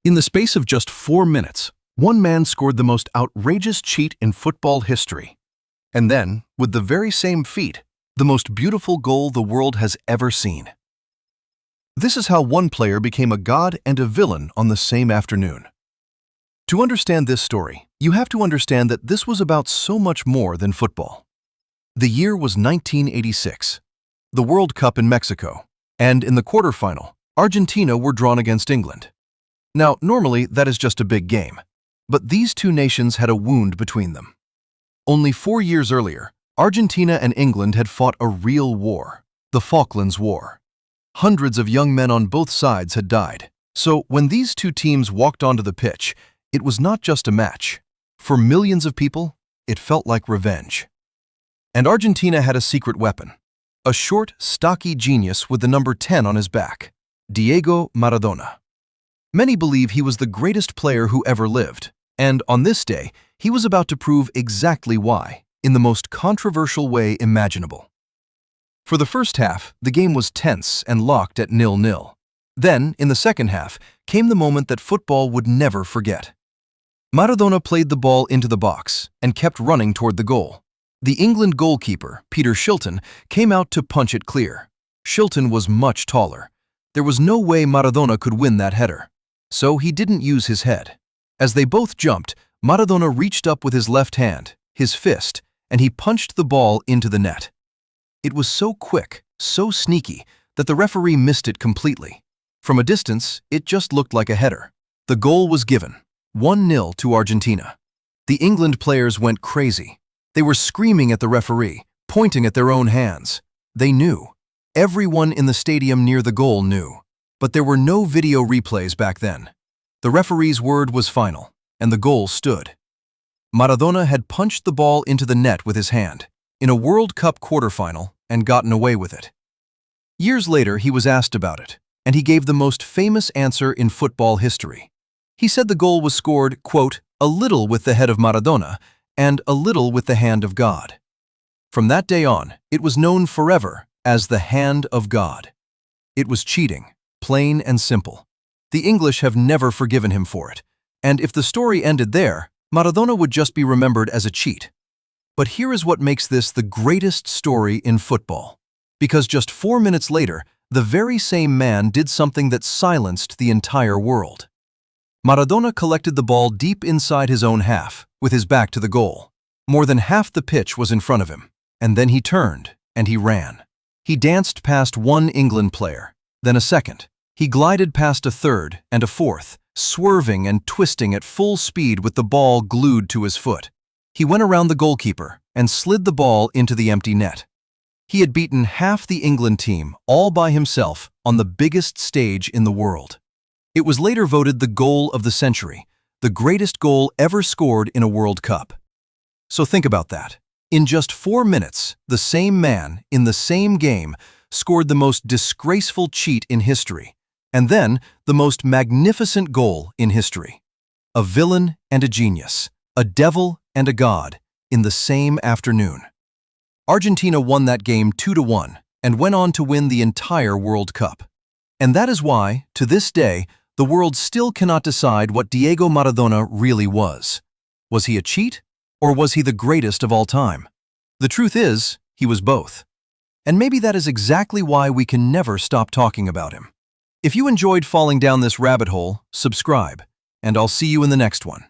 In the space of just 4 minutes, one man scored the most outrageous cheat in football history. And then, with the very same feat, the most beautiful goal the world has ever seen. This is how one player became a god and a villain on the same afternoon. To understand this story, you have to understand that this was about so much more than football. The year was 1986, the World Cup in Mexico, and in the quarterfinal, Argentina were drawn against England. Now, normally that is just a big game, but these two nations had a wound between them. Only 4 years earlier, Argentina and England had fought a real war, the Falklands War. Hundreds of young men on both sides had died. So when these two teams walked onto the pitch, it was not just a match. For millions of people, it felt like revenge. And Argentina had a secret weapon, a short, stocky genius with the number 10 on his back, Diego Maradona. Many believe he was the greatest player who ever lived, and on this day, he was about to prove exactly why, in the most controversial way imaginable. For the first half, the game was tense and locked at 0-0. Then, in the second half, came the moment that football would never forget. Maradona played the ball into the box and kept running toward the goal. The England goalkeeper, Peter Shilton, came out to punch it clear. Shilton was much taller. There was no way Maradona could win that header. So he didn't use his head. As they both jumped, Maradona reached up with his left hand, his fist, and he punched the ball into the net. It was so quick, so sneaky, that the referee missed it completely. From a distance, it just looked like a header. The goal was given, 1-0 to Argentina. The England players went crazy. They were screaming at the referee, pointing at their own hands. They knew. Everyone in the stadium near the goal knew. But there were no video replays back then. The referee's word was final, and the goal stood. Maradona had punched the ball into the net with his hand, in a World Cup quarterfinal, and gotten away with it. Years later, he was asked about it, and he gave the most famous answer in football history. He said the goal was scored, quote, a little with the head of Maradona, and a little with the hand of God. From that day on, it was known forever as the hand of God. It was cheating. Plain and simple. The English have never forgiven him for it, and if the story ended there, Maradona would just be remembered as a cheat. But here is what makes this the greatest story in football. Because just 4 minutes later, the very same man did something that silenced the entire world. Maradona collected the ball deep inside his own half, with his back to the goal. More than half the pitch was in front of him, and then he turned, and he ran. He danced past one England player, then a second. He glided past a third and a fourth, swerving and twisting at full speed with the ball glued to his foot. He went around the goalkeeper and slid the ball into the empty net. He had beaten half the England team all by himself on the biggest stage in the world. It was later voted the goal of the century, the greatest goal ever scored in a World Cup. So think about that. In just 4 minutes, the same man, in the same game, scored the most disgraceful cheat in history, and then the most magnificent goal in history. A villain and a genius, a devil and a god, in the same afternoon. Argentina won that game 2-1 and went on to win the entire World Cup. And that is why, to this day, the world still cannot decide what Diego Maradona really was. Was he a cheat, or was he the greatest of all time? The truth is, he was both. And maybe that is exactly why we can never stop talking about him. If you enjoyed falling down this rabbit hole, subscribe, and I'll see you in the next one.